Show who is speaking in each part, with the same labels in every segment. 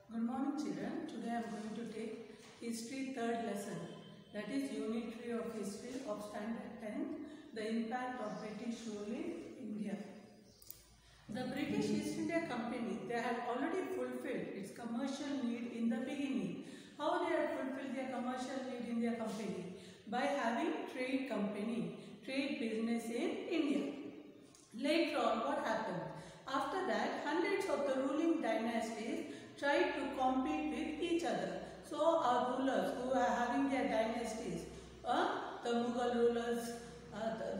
Speaker 1: Good morning children. Today I am going to take history third lesson, that is unit 3 of history of standard 10, the impact of British rule in India. The British East India Company, they had already fulfilled its commercial need in the beginning. How they had fulfilled their commercial need in their company? By having trade company, trade business in India. Later on, what happened? After that, hundreds of the ruling dynasties tried to compete with each other. So our rulers who are having their dynasties, the Mughal rulers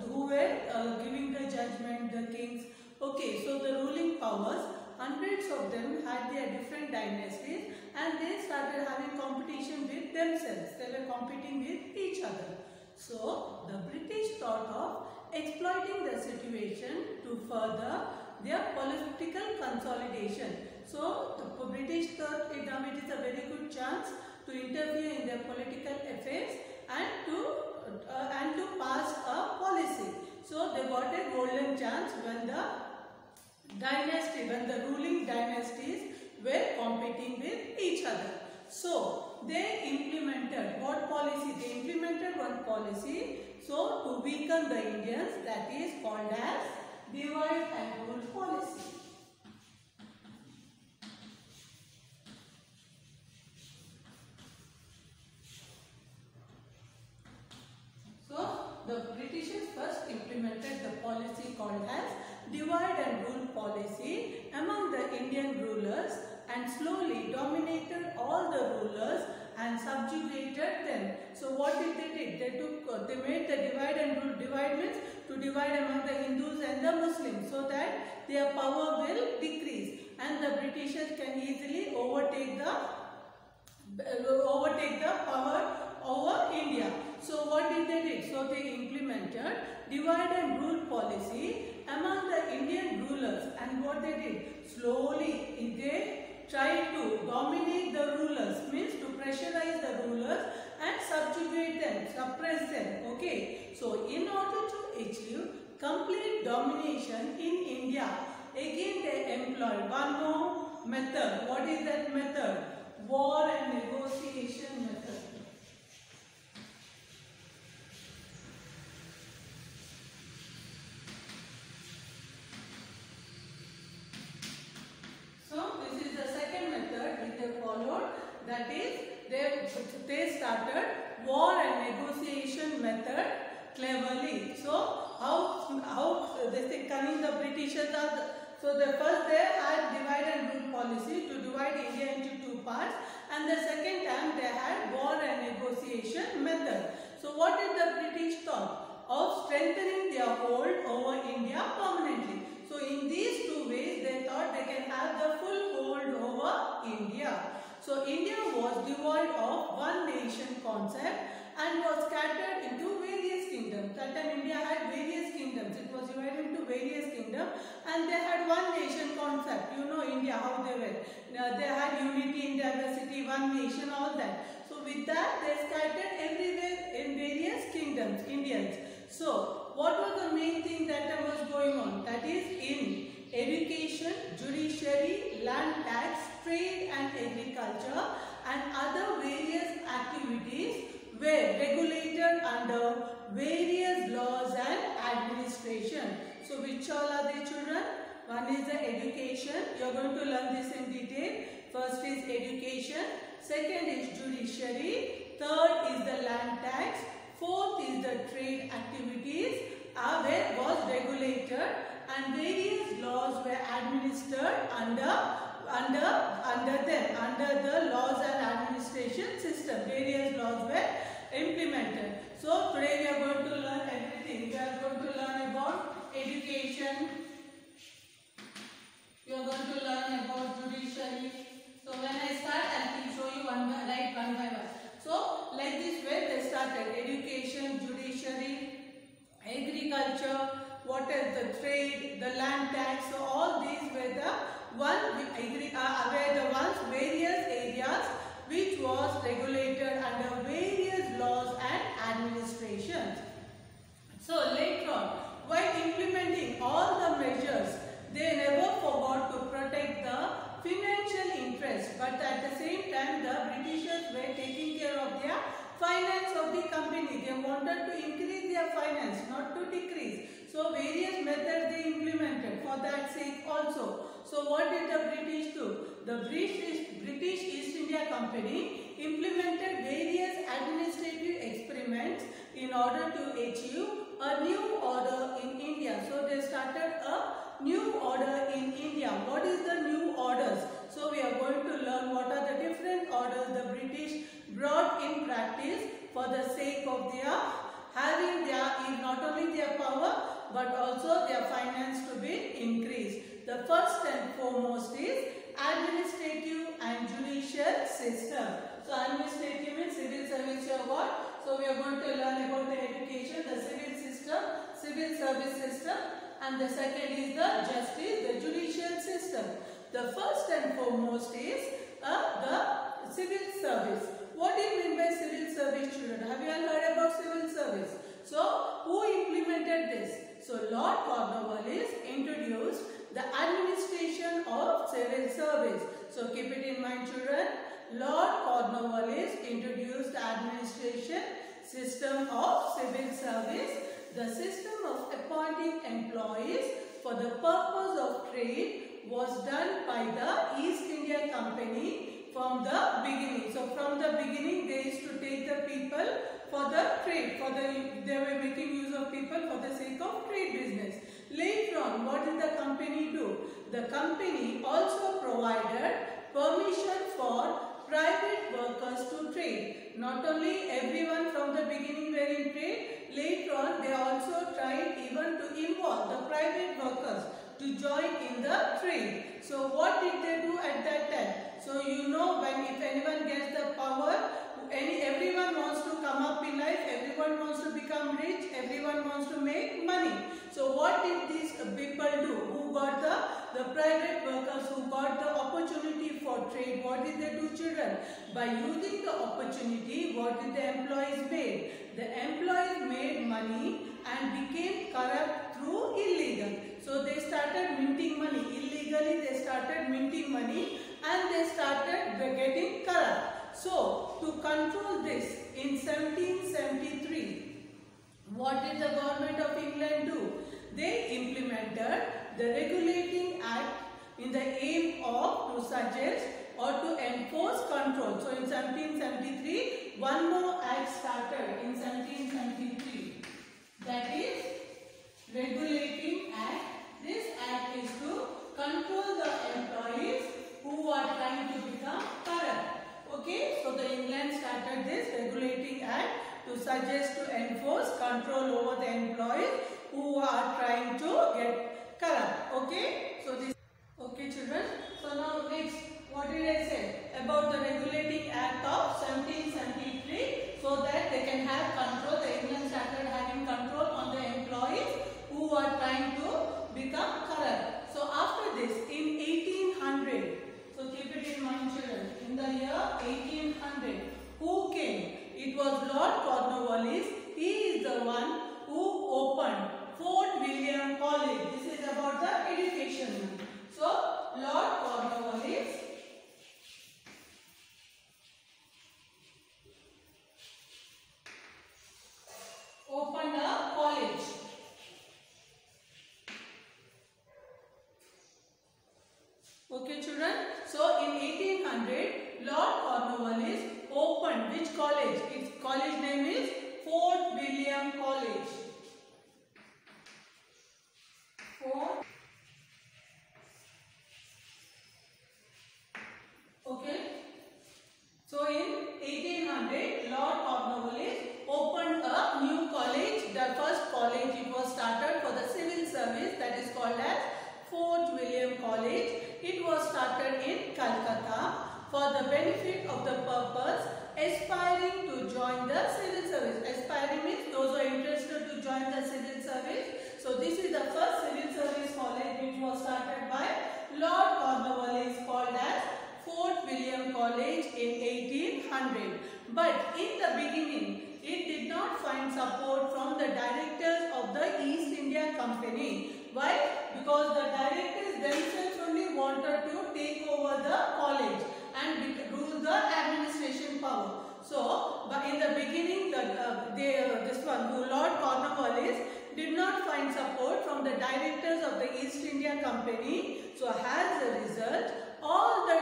Speaker 1: who were giving the judgment, the kings. Okay, so the ruling powers, hundreds of them had their different dynasties and they started having competition with themselves. They were competing with each other. So the British thought of exploiting the situation to further their political consolidation. So the British thought it is a very good chance to interfere in their political affairs and to pass a policy. So they got a golden chance when the ruling dynasties were competing with each other. So they implemented what policy? They implemented one policy. So to weaken the Indians, that is called as divide and rule policy. So the Britishers first implemented the policy called as divide and rule policy among the Indian rulers and slowly dominated all the rulers and subjugated them. So what did they do? They made the divide and rule. Divide means to divide among the Hindus and the Muslims so that their power will decrease and the Britishers can easily overtake the power over India. So what did they do? So they implemented divide and rule policy among the Indian rulers, and what they did? Slowly they tried to dominate the rulers, means to pressurize the rulers and subjugate them, suppress them. Okay. So in order to achieve complete domination in India, again they employed one more method. What is that method? War and negotiation method. That is, they started war and negotiation method cleverly. So how they say cunning the Britishers are. So the first they had divide and rule policy to divide India into two parts, and the second time they had war and negotiation method. So what did the British thought? Of strengthening their hold over India permanently. So in these two ways they thought they can have the full hold over India. So India was devoid of one nation concept and was scattered into various kingdoms. That time India had various kingdoms. It was divided into various kingdoms and they had one nation concept. You know India, how they were. They had unity in diversity, one nation, all that. So with that they scattered everywhere in various kingdoms, Indians. So what was the main thing that was going on? That is in education, judiciary, land tax, trade and agriculture and other various activities were regulated under various laws and administration. So which all are they, children? One is the education. You are going to learn this in detail. First is education. Second is judiciary. Third is the land tax. Fourth is the trade activities where was regulated and various laws were administered under the laws and administration system. Various laws were implemented. So today we are going to learn everything. We are going to learn about education. We are going to learn about judiciary. So when I start, I will show you one by one. So like this way they started: education, judiciary, agriculture, what is the trade, the land tax. So all these were the various areas which was regulated under various laws and administrations. So later on, while implementing all the measures, they never forgot to protect the financial interest, but at Britishers were taking care of their finance of the company. They wanted to increase their finance, not to decrease. So various methods they implemented for that sake also. So what did the British do? The British East India Company implemented various administrative experiments in order to achieve a new order in India. So they started a new order in India. What is the new orders? So we are going to learn what are the different orders the British brought in practice for the sake of their having their not only their power but also their finance to be increased. The first and foremost is administrative and judicial system. So administrative means civil service or what? So we are going to learn about the education, the civil system, civil service system, and the second is the justice, the judicial system. The first and foremost is the civil service. What do you mean by civil service, children? Have you all heard about civil service? So who implemented this? So Lord Cornwallis introduced the administration of civil service. So keep it in mind, children. Lord Cornwallis introduced the administration system of civil service, the system of appointing employees for the purpose of trade was done by the East India Company from the beginning. So from the beginning they used to take the people for the trade, they were making use of people for the sake of trade business. Later on, what did the company do? The company also provided permission for private workers to trade. Not only everyone from the beginning were in trade, later on they also tried even to involve the private workers to join in the trade. So what did they do at that time? So you know, if anyone gets the power, everyone wants to come up in life, everyone wants to become rich, everyone wants to make money. So what did these people do? Who got the private workers who got the opportunity for trade? What did they do, children? By using the opportunity, what did the employees made? The employees made money and became corrupt through illegal. So they started minting money. Illegally they started minting money and they started getting corrupt. So to control this, in 1773, what did the government of England do? They implemented the Regulating Act in the aim of to suggest or to enforce control. So in 1773, one more act started in 1773. That is Regulating Act. This act is to control the employees who are trying to become corrupt. Okay, so the England started this Regulating Act to suggest to enforce control over the employees who are trying to get corrupt. Okay, so this. Okay, children. So now next, what did I say about the Regulating Act of 1773? So that they can have control. The England started having control on the employees who are trying to become corrupt. So after this, in 1800, so keep it in mind, children, in the year 1800, who came? It was Lord Cornwallis. He is the one who opened Fort William College. This is about the education. So Lord Cornwallis opened a college. Okay, children. So in 1800, Lord Cornwallis opened which college? Its college name is Fort William College. Okay. So in 1800, Lord Cornwallis opened a new college. The first college, it was started for the civil service, that is called as Fort William College. It was started in Calcutta for the benefit of the purpose aspiring to join the civil service. Aspiring means those who are interested to join the civil service. So this is the first civil service college which was started by Lord Cornwallis, called as Fort William College in 1800. But in the beginning, it did not find support from the directors of the East India Company. Why? Because the directors themselves only wanted to take over the college and rule the administration the beginning, this one, Lord Cornwallis did not find support from the directors of the East India Company. So as a result, all the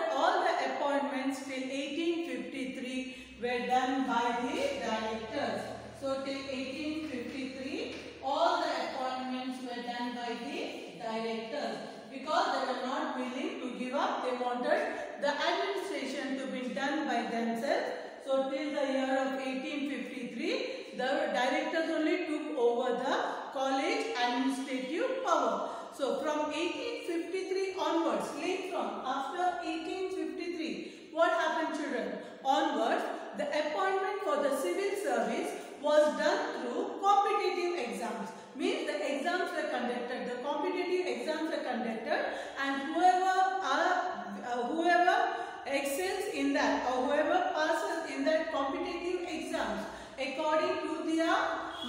Speaker 1: appointments till 1853 were done by the directors. So till 1853, all the appointments were done by the directors because they were not willing to give up. They wanted the administration to be done by themselves. So till the year of 1853, the directors only took over the college administrative power. So from 1853 onwards, after 1853, what happened, children? Onwards, the appointment for the civil service was done through competitive exams. Means the exams were conducted, the competitive exams were conducted, and whoever excels in that or whoever passes in that competitive exams according to their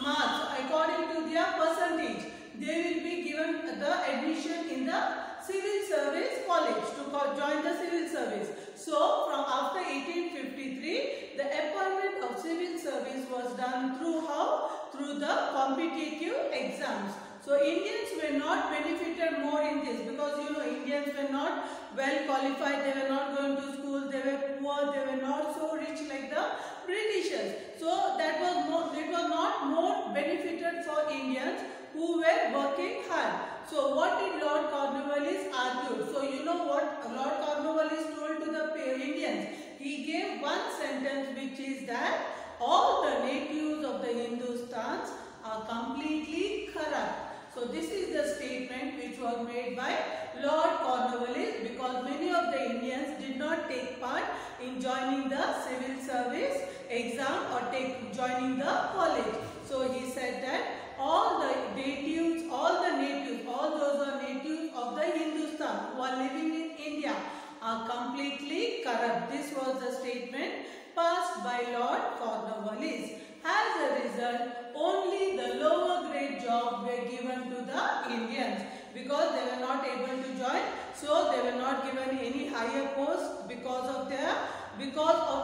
Speaker 1: marks, according to their percentage, they will be given the admission in the civil service college to join the civil service. So from after 1853, the appointment of civil service was done through how? Through the competitive exams. So Indians were not benefited more in this because Indians were not well qualified, they were not going to school, they were poor, they were not so rich like the Britishers. So it was not more benefited for Indians who were working hard. So what did Lord Cornwallis argue? So you know what Lord Cornwallis told to the Indians? He gave one sentence, which is that all the natives of the Hindustans are completely corrupt. So this is the statement which was made by Lord Cornwallis because many of the Indians did not take part in joining the civil service exam or joining the college. So he said that all those are natives of the Hindustan who are living in India are completely corrupt. This was the statement passed by Lord Cornwallis. As a result, only the lower grade jobs were given to the Indians because they were not able to join. So they were not given any higher post because of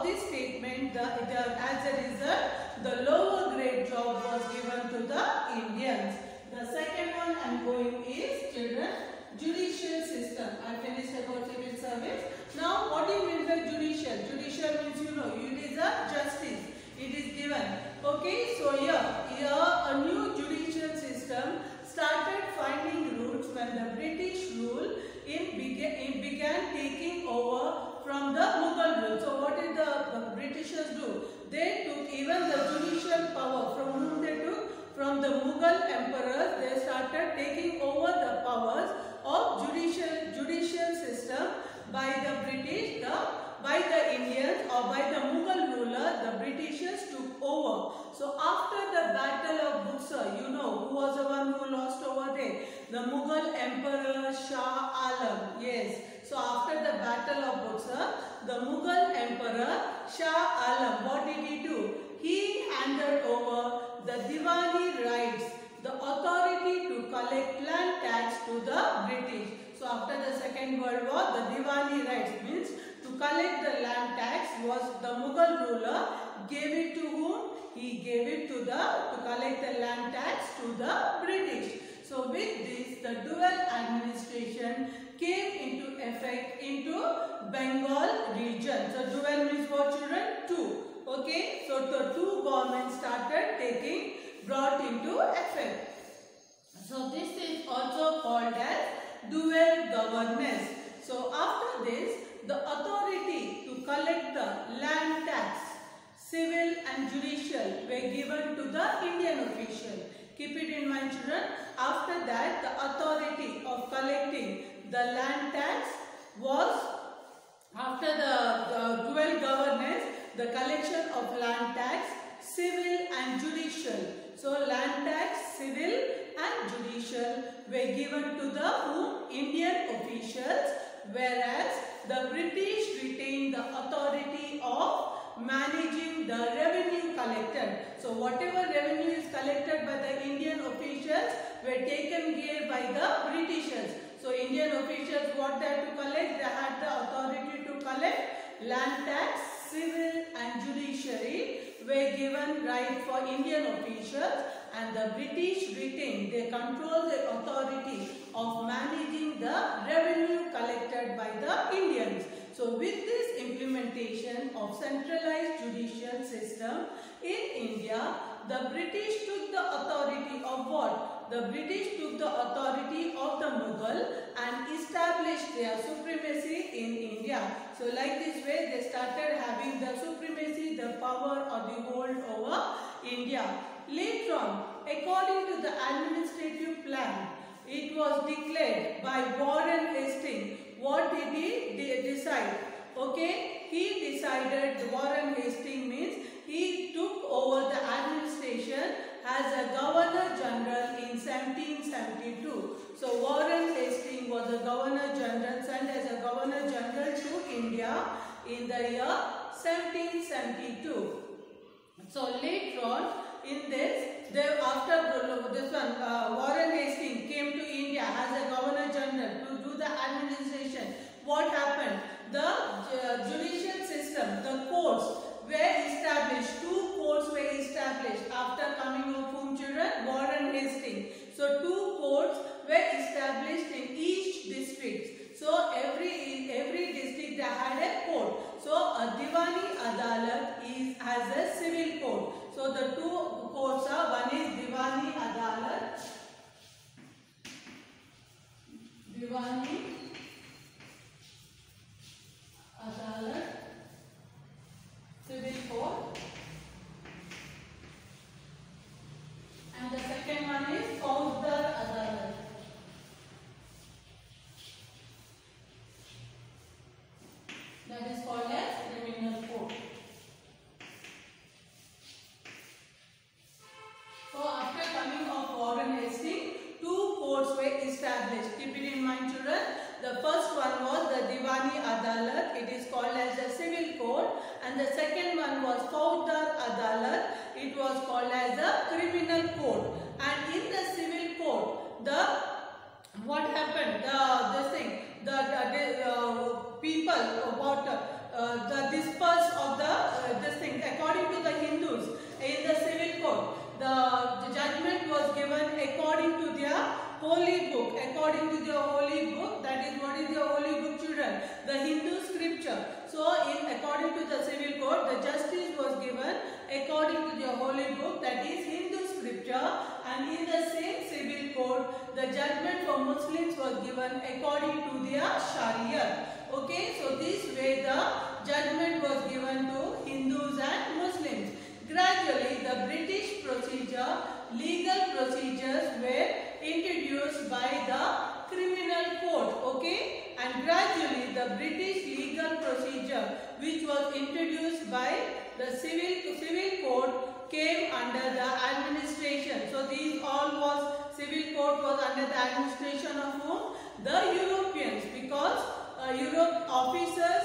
Speaker 1: this statement. As a result, the lower grade job was given to the Indians. The second one I am going is, children, judicial system. I finished about civil service. Now what do you mean by judicial? Judicial means it is a justice. It is given. Okay, so here a new judicial system started finding roots when the British rule began taking over from the Mughal rule. So what did the Britishers do? They took even the judicial power. From whom they took? From the Mughal emperors. They started taking over the powers of judicial system by the British, by the Indians or by the Mughal ruler. The Britishers took over. So after the Battle of Buxar, who was the one who lost over there? The Mughal Emperor Shah Alam. Yes. So after the Battle of Buxar, the Mughal Emperor Shah Alam, what did he do? He handed over the Diwani rights, the authority to collect land tax to the British. So after the Second World War, the Diwani rights means to collect the land tax was the Mughal ruler gave it to whom? He gave it to collect the land tax to the British. So with this, the dual administration came into effect into Bengal region. So dual means what, children? Two. Okay. So the two governments brought into effect. So this is also called as dual governance. So after this, the authority to collect the land tax, civil and judicial were given to the Indian official. Keep it in mind, children. After that, the authority of collecting the land tax was, after the dual governance, the collection of land tax, civil and judicial. So land tax, civil and judicial were given to the Indian officials, whereas the British retained the authority of managing the revenue collected. So whatever revenue is collected by the Indian officials were taken care by the Britishers. So Indian officials, what they had to collect? They had the authority to collect land tax, civil and judiciary, were given right for Indian officials, and the British retained, they control the authority of managing the revenue collected by the Indians. So with this implementation of centralized judicial system in India, the British took the authority of what? The British took the authority of the Mughal and established their supremacy in India. So like this way they started having the supremacy, the power or the hold over India. Later on, according to the administrative plan, it was declared by Warren Hastings. What did he decide? Okay, he decided, Warren Hastings means he took over the administration as a Governor General in 1772. So Warren Hastings was the Governor General, sent as a Governor General to India in the year 1772. So later on in this, after this one, Warren Hastings came to India as a Governor General to do the administration. What happened? The judicial system, the courts were established. 2 courts were established after coming of whom children? Warren Hastings. So 2 courts were established in each district. So every district they had a court. So a Diwani Adalat has a civil court. So the 2 courts are, one is Diwani Adalat, civil court, and the second one is Faujdar Adalat. That is called as criminal court. So after coming of Warren Hastings, 2 courts were established. Keep it in mind children. The first one was the Diwani Adalat. It is called as the civil court. And the second one was Faujdar Adalat. It was called as the criminal court. And in the civil court, what happened? The people, the dispersed of this thing, according to the Hindus, in the civil court, the judgment was given according to their holy book. According to their holy book, that is, what is the holy book children? The Hindu scripture. So according to the civil court, the justice was given according to their holy book, that is Hindu scripture. And in the same civil court, the judgment for Muslims was given according to their Sharia. Okay, so this way the judgment was given to Hindus and Muslims. Gradually, the British procedure, legal procedures were introduced by the criminal code. Okay, and gradually the British legal procedure, which was introduced by the civil code, came under the administration. So these all was, civil code was under the administration of whom? The Europeans, because Europe officers,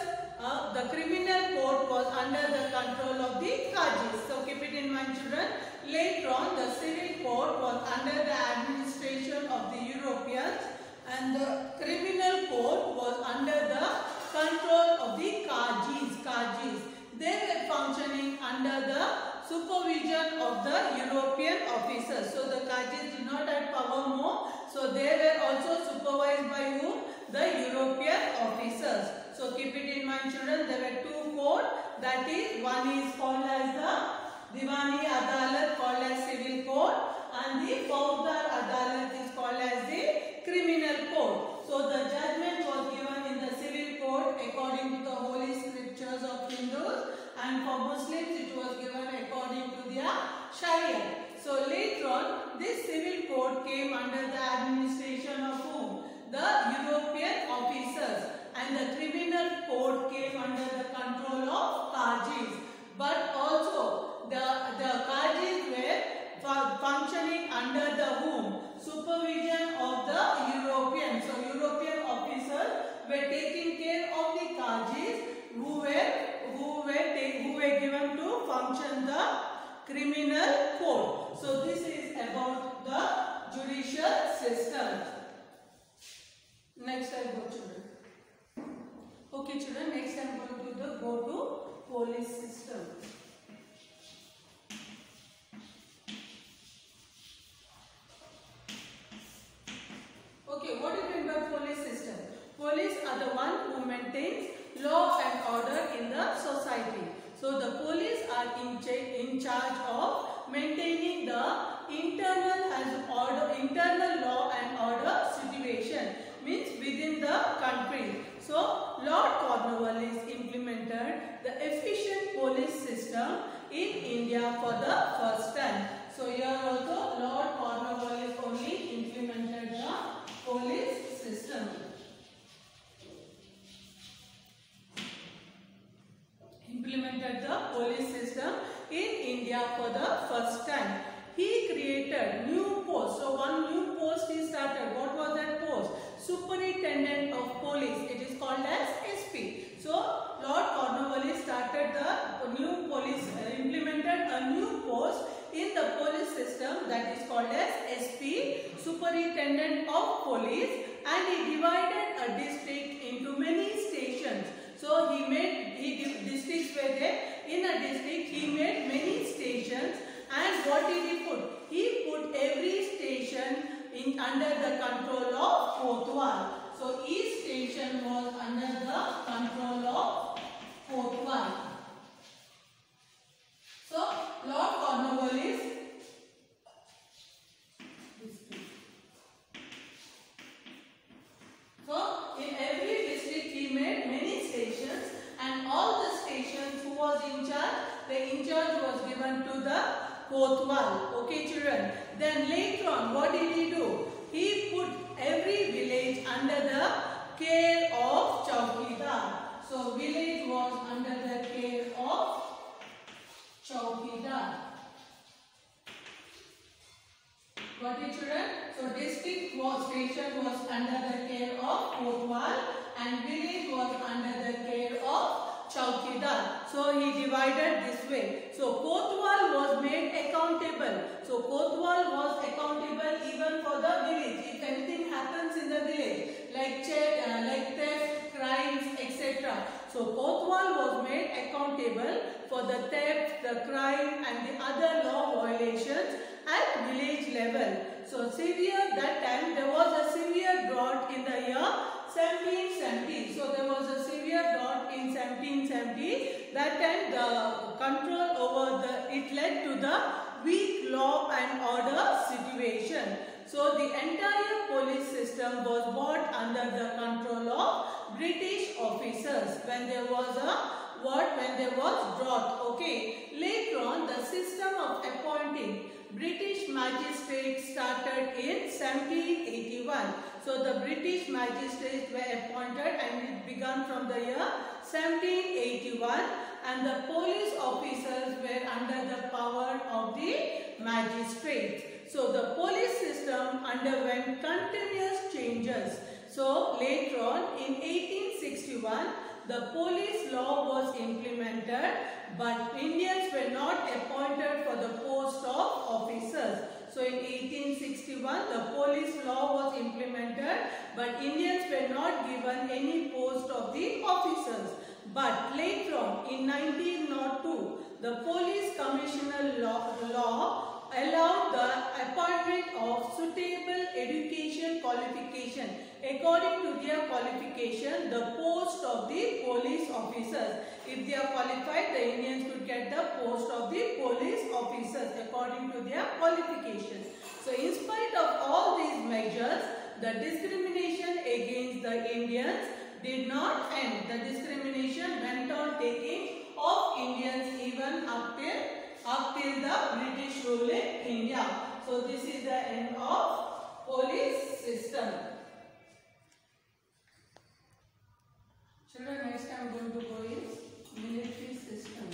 Speaker 1: the criminal code was under the control of the Qazis. So keep it in mind children. Later on, the civil code was under the administration of the Europeans, and the criminal code was under the control of the Qazis. They were functioning under the supervision of the European officers. So the Qazis did not have power more. So they were also supervised by whom? The European officers. So keep it in mind children, there were 2 codes, that is, one is called as the Diwani Adalat, called as civil code, and the Faujdar Adalat is called as the criminal code. So the judgment was given in the civil code according to the holy scriptures of Hindus, and for Muslims it was given according to their Sharia. So later on, this civil code came under the administration of whom? The European officers. And the criminal code came under the control of Qazis. But also the Qazis were functioning under the whom? Supervision of the Europeans. So European officers were taking care of the Qazis who were given to function the criminal code. So this is about the judicial system. Next I go children. Okay children, next I am going to go to police system. are the one who maintains law and order in the society. So the police are in charge of maintaining the internal law and order situation, means within the country. So Lord Cornwallis implemented the efficient police system in India for the first time. So here also Lord Cornwallis only implemented the police system. Implemented the police system in India for the first time. He created new post. So one new post he started. What was that post? Superintendent of Police. It is called as SP. So Lord Cornwallis started the new police, implemented a new post in the police system, that is called as SP, Superintendent of Police, and he divided a district into many stations. So districts were there. In a district he made many stations, and what did he put? He put every station under the control of Kotwal. So each station was under the control of Kotwal. So Lord Cornwallis in every district he made many stations, and all the stations who was in charge, the in charge was given to the Kotwal. Okay children. Then later on what did he do? He put every village under the care of Chowkidar. So village was under the care of Chowkidar. Got it children? So district station was under the care of Kotwal, and village was under the care of Chowkidar. So he divided this way. So Kotwal was made accountable. So Kotwal was accountable even for the village. If anything happens in the village, like theft, crimes, etc. So Kotwal was made accountable for the theft, the crime, and the other law violations at village level. So that time there was a severe drought in the year 1770. So there was a severe drought in 1770. That time the control over it led to the weak law and order situation. So the entire police system was brought under the control of British officers when there was drought. Okay. Later on, the system of appointing British magistrates started in 1781. So the British magistrates were appointed, and it began from the year 1781, and the police officers were under the power of the magistrates. So the police system underwent continuous changes. So later on in 1861, the police law was implemented, but Indians were not appointed for the post of officers. So in 1861, the police law was implemented, but Indians were not given any post of the officers. But later on, in 1902, the Police Commissioner law allowed the appointment of suitable education qualification. According to their qualification, the post of the police officers. If they are qualified, the Indians could get the post of the police officers according to their qualification. So in spite of all these measures, the discrimination against the Indians did not end. The discrimination went on taking of Indians even up till the British rule in India. So this is the end of police system. Children, next I am going to go is military system.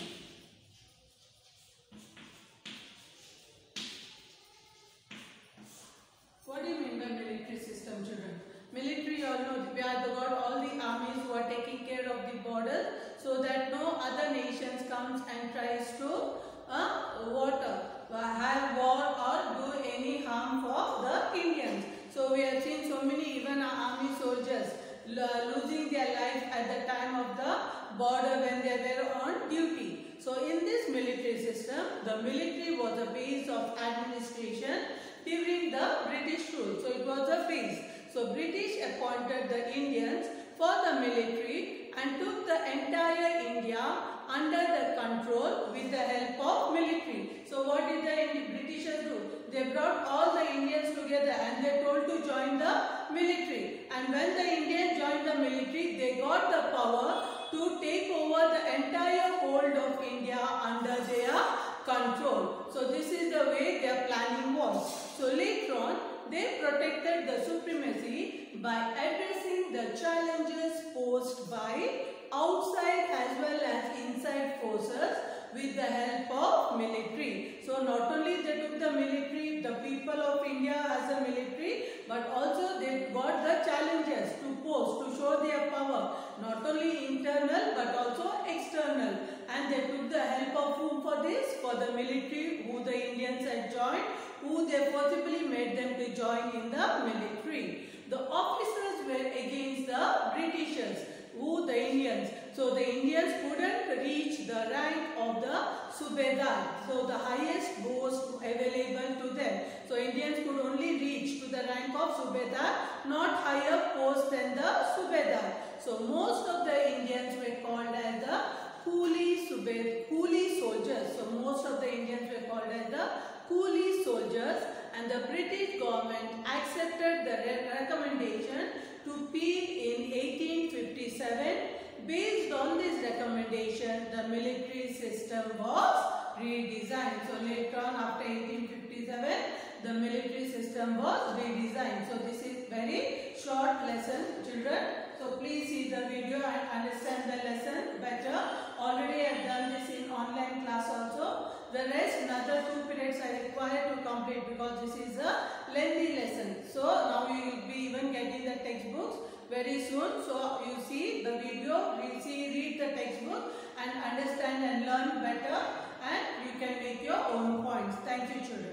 Speaker 1: What do you mean by military system, children? Military, you all know, we are got all the armies who are taking care of the borders, so that no other nations comes and tries to have war or do any harm for the Indians. So we have seen so many even army soldiers losing their life at the time of the border when they were on duty. So in this military system, the military was a base of administration during the British rule. So it was a base. So British appointed the Indians for the military and took the entire India under the control with the help of military. So what did the Britishers do? They brought all the Indians together and they told to join the military. And when the Indians joined the military, they got the power to take over the entire hold of India under their control. So this is the way their planning was. So later on, they protected the supremacy by addressing the challenges posed by outside as well as inside forces with the help of military. So not only they took the military, the people of India as a military, but also they got the challenges to pose, to show their power, not only internal but also external. And they took the help of whom for this? For the military, who the Indians had joined, who they forcibly made them to join in the military. The officers were against the Britishers, who the Indians. So the Indians couldn't reach the rank of the Subedar. So the highest post available to them. So Indians could only reach to the rank of Subedar, not higher post than the Subedar. So most of the Indians were called as the coolie soldiers. So most of the Indians were called as the coolie soldiers, and the British government accepted the recommendation to Peel in 1857. Based on this recommendation, the military system was redesigned. So later on, after 1857, the military system was redesigned. So this is very short lesson, children. So please see the video and understand the lesson better. Already I have done this in online class also. The rest, another 2 periods I require to complete because this is a lengthy lesson. So now you will be even getting the textbooks very soon. So you see the video, read the textbook and understand and learn better, and you can make your own points. Thank you, children.